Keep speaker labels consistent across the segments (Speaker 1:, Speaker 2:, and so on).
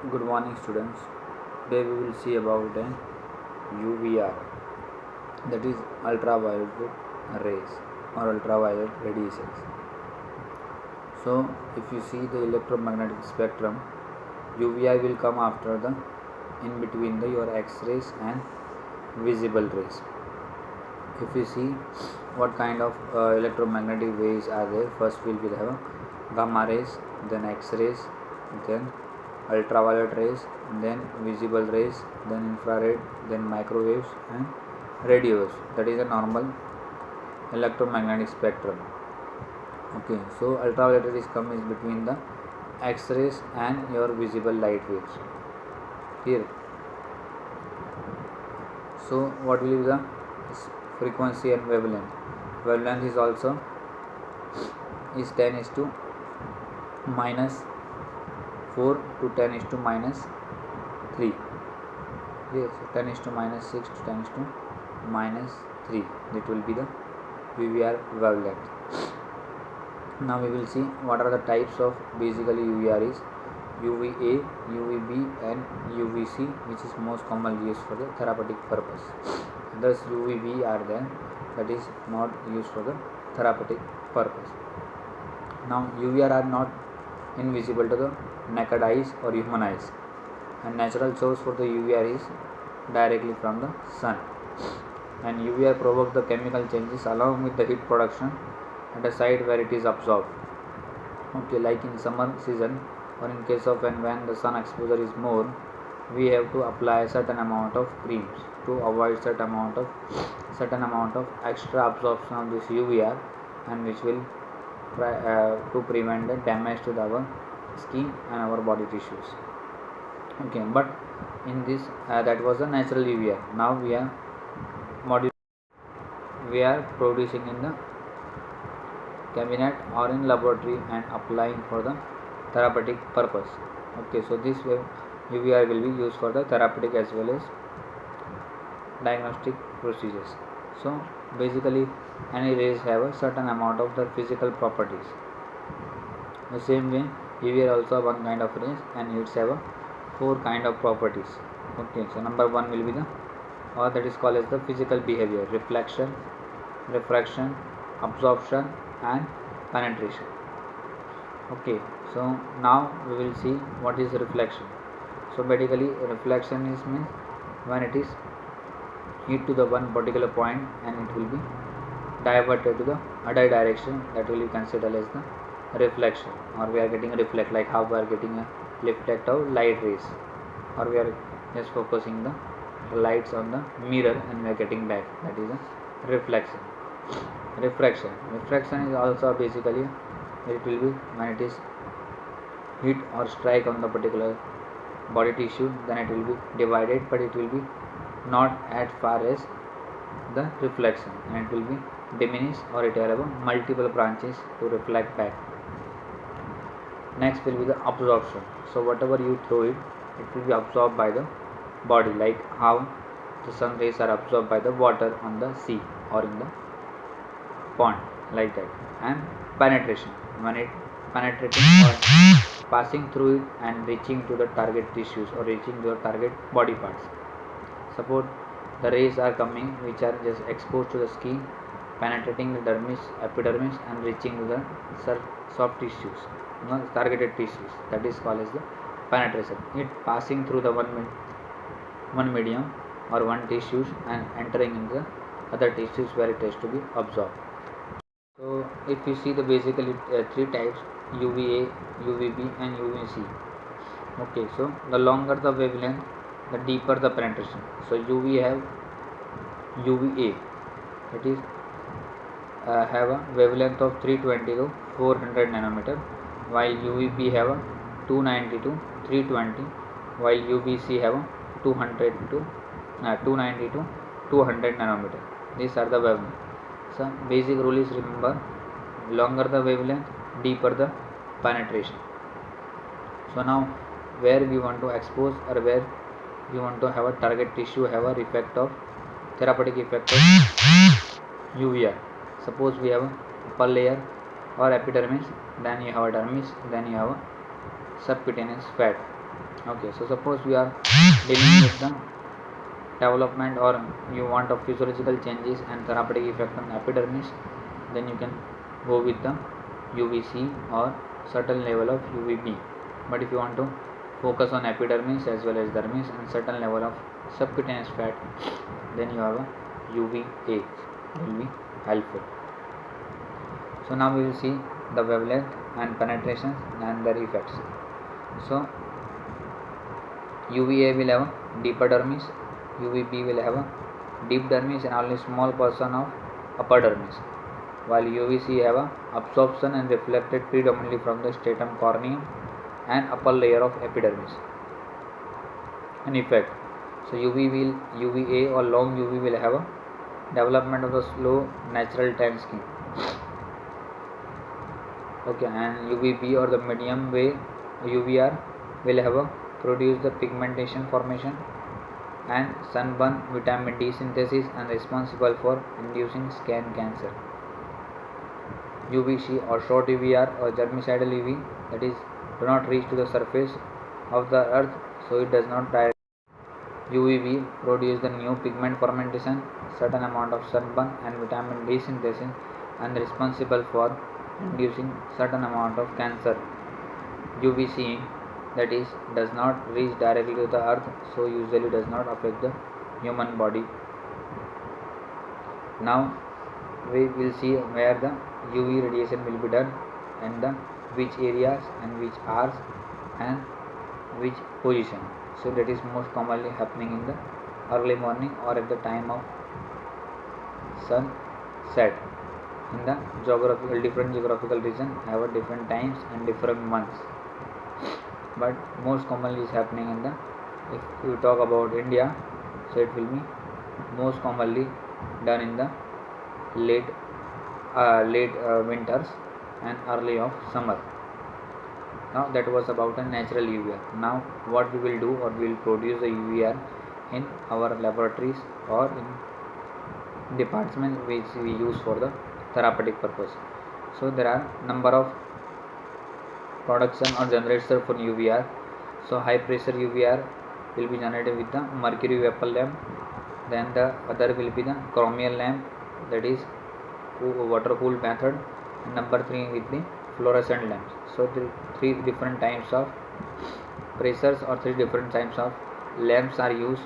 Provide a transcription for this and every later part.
Speaker 1: Good morning, students. Today we will see about an UVR, that is ultraviolet rays or ultraviolet radiations. So, if you see the electromagnetic spectrum, UVR will come after the in between your X-rays and visible rays. If you see what kind of electromagnetic waves are there, first we will have gamma rays, then X-rays, then ultraviolet rays, then visible rays, then infrared, then microwaves and radio waves. That is a normal electromagnetic spectrum. Okay, so ultraviolet rays come is between the X-rays and your visible light waves. Here, so what will be the frequency and wavelength? Wavelength is also is 10 is to minus 4 to 10 is to minus 3. Yes, 10 is to minus 6 to 10 is to minus 3. That will be the UVR wavelength. Now we will see what are the types of basically UVR is UVA, UVB and UVC, which is most commonly used for the therapeutic purpose. Thus UVB are there, that is not used for the therapeutic purpose. Now UVR are not invisible to the naked eyes or human eyes, and natural source for the UVR is directly from the sun, and UVR provoke the chemical changes along with the heat production at a site where it is absorbed. Okay, like in summer season or in case of when the sun exposure is more, we have to apply a certain amount of creams to avoid certain amount of extra absorption of this UVR, and which will try to prevent the damage to our skin and our body tissues. Okay, but in this that was a natural UVR. Now we are producing in the cabinet or in laboratory and applying for the therapeutic purpose. Okay, so this way UVR will be used for the therapeutic as well as diagnostic procedures. So basically any rays have a certain amount of the physical properties. The same way UVR also one kind of rays and it have a 4 kind of properties. Okay, so number 1 will be the that is called as the physical behavior: reflection, refraction, absorption and penetration. Okay, so now we will see what is reflection. So basically reflection is means when it is hit to the one particular point and it will be diverted to the other direction, that will be considered as the reflection, or we are getting a reflect, like how we are getting a reflect of light rays, or we are just focusing the lights on the mirror and we are getting back, that is a reflection. Refraction is also basically it will be when it is hit or strike on the particular body tissue, then it will be divided, but it will be not as far as the reflection, and it will be diminished, or it will have multiple branches to reflect back. Next will be the absorption. So whatever you throw it will be absorbed by the body, like how the sun rays are absorbed by the water on the sea or in the pond, like that. And penetration, when it penetrating or passing through it and reaching to the target tissues or reaching to the target body parts. Suppose the rays are coming which are just exposed to the skin, penetrating the dermis, epidermis and reaching to the soft tissues, targeted tissues, that is called as the penetration. It passing through the one medium or one tissues and entering into the other tissues where it has to be absorbed. So if you see the basically 3 types: UVA, UVB and UVC. Okay, so the longer the wavelength, the deeper the penetration. So UV have UVA, that is have a wavelength of 320 to 400 nanometer, while UVB have a 290 to 320, while UVC have a 200 to 290 to 200 nanometer. These are the wavelength. So basic rule is, remember, longer the wavelength, deeper the penetration. So now where we want to expose or where we want to have a target tissue have a effect of therapeutic effect of UVR. Suppose we have a upper layer or epidermis, then you have a dermis, then you have a subcutaneous fat. Okay, so suppose you are dealing with the development or you want of physiological changes and therapeutic effect on epidermis, then you can go with the UVC or certain level of UVB. But if you want to focus on epidermis as well as dermis and certain level of subcutaneous fat, then you have a UVA will be helpful. So now we will see the wavelength and penetration and their effects. So UVA will have a deeper dermis, UVB will have a deep dermis and only small portion of upper dermis, while UVC have a absorption and reflected predominantly from the stratum corneum and upper layer of epidermis. An effect. So UVA or long UV will have a development of the slow natural tan skin. Okay, and UVB or the medium way UVR will have a produce the pigmentation formation and sunburn vitamin D synthesis and responsible for inducing skin cancer. UVC or short UVR or germicidal UV, that is do not reach to the surface of the earth, so it does not directly. UVB produce the new pigment fermentation, certain amount of sunburn and vitamin D synthesis and responsible for inducing certain amount of cancer. UVC, that is does not reach directly to the earth, so usually does not affect the human body. Now we will see where the UV radiation will be done and the which areas and which hours and which position. So that is most commonly happening in the early morning or at the time of sunset. In the different geographical region have a different times and different months, but most commonly is happening in the, if you talk about India, so it will be most commonly done in the late winters and early of summer. Now that was about a natural UVR. Now what we will do, or we will produce the UVR in our laboratories or in departments which we use for the therapeutic purpose. So there are number of production or generators for UVR. So high pressure UVR will be generated with the mercury vapor lamp. Then the other will be the chromium lamp, that is water cooled method. And number 3 with the fluorescent lamps. So three different types of pressures or three different types of lamps are used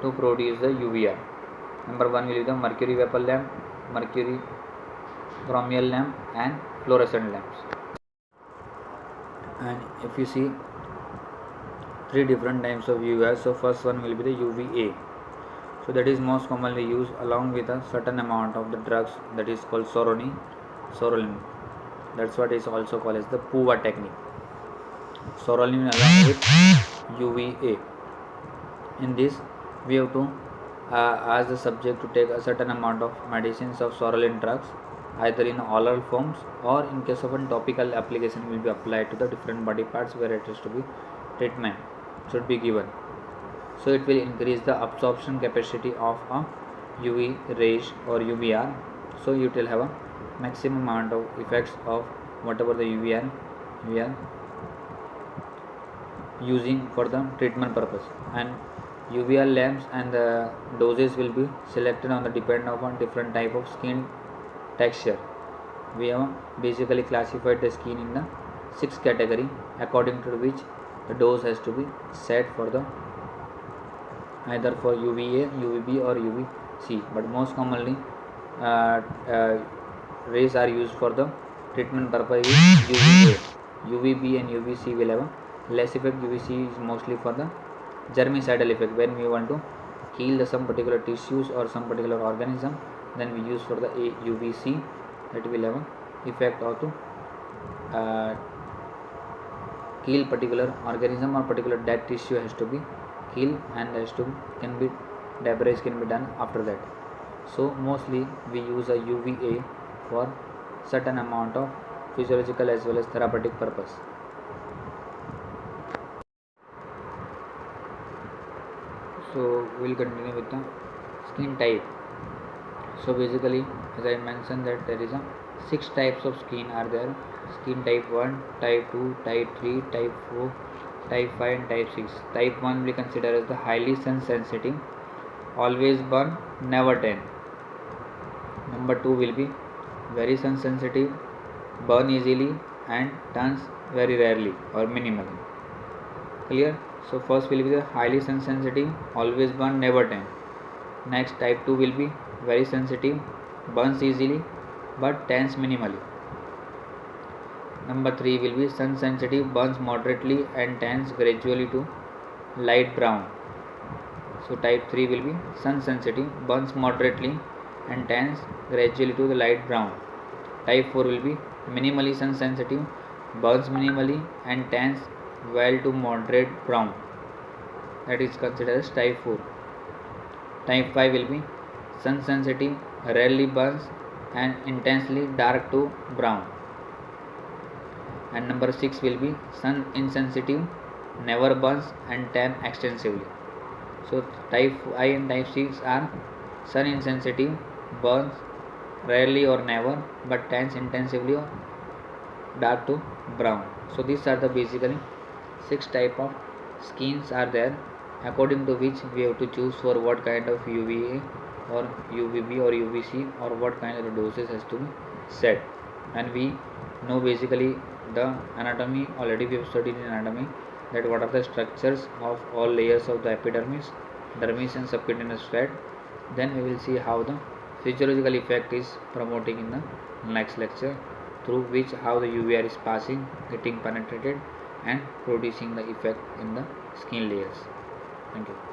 Speaker 1: to produce the UVR. Number 1 will be the mercury vapor lamp, mercury chromium lamp and fluorescent lamps. And if you see three different types of UVR, so first one will be the UVA. So that is most commonly used along with a certain amount of the drugs, that is called sorolin. That's what is also called as the PUVA technique. Sorolin along with UVA. In this we have to ask the subject to take a certain amount of medicines of sorolin drugs, either in oral forms or in case of a topical application will be applied to the different body parts where it is to be treatment should be given. So it will increase the absorption capacity of a UV rays or UVR. So it will have a maximum amount of effects of whatever the UVR we are using for the treatment purpose. And UVR lamps and the doses will be selected on the depend upon different type of skin texture. We have basically classified the skin in the 6 category, according to which the dose has to be set for the either for UVA, UVB or UVC. But most commonly rays are used for the treatment purpose is UVA. UVB and UVC will have a less effect. UVC is mostly for the germicidal effect. When we want to kill some particular tissues or some particular organism, then we use for the UVC, that will have a effect or to kill particular organism or particular dead tissue has to be killed, and has to can be debris can be done after that. So mostly we use a UVA for certain amount of physiological as well as therapeutic purpose. So we will continue with the skin type. So basically, as I mentioned, that there is a 6 types of skin are there: skin type 1, type 2, type 3, type 4, type 5 and type 6. Type 1 we consider as the highly sun sensitive, always burn, never tan. Number 2 will be very sun sensitive, burn easily and turns very rarely or minimally. Clear? So first will be the highly sun sensitive, always burn, never tan. Next type 2 will be very sensitive, burns easily but tans minimally. Number 3 will be sun sensitive, burns moderately and tans gradually to light brown. So type 3 will be sun sensitive, burns moderately and tans gradually to the light brown. Type 4 will be minimally sun sensitive, burns minimally and tans well to moderate brown. That is considered as type 4. Type 5 will be sun sensitive, rarely burns and intensely dark to brown. And number 6 will be sun insensitive, never burns and tan extensively. So type 5 and type 6 are sun insensitive, burns rarely or never but tans intensively or dark to brown. So these are the basically 6 type of skins are there, according to which we have to choose for what kind of UVA or UVB or UVC or what kind of doses has to be set. And we know basically the anatomy, already we have studied in anatomy that what are the structures of all layers of the epidermis, dermis and subcutaneous fat. Then we will see how the physiological effect is promoting in the next lecture, through which how the UVR is passing, getting penetrated and producing the effect in the skin layers. Thank you.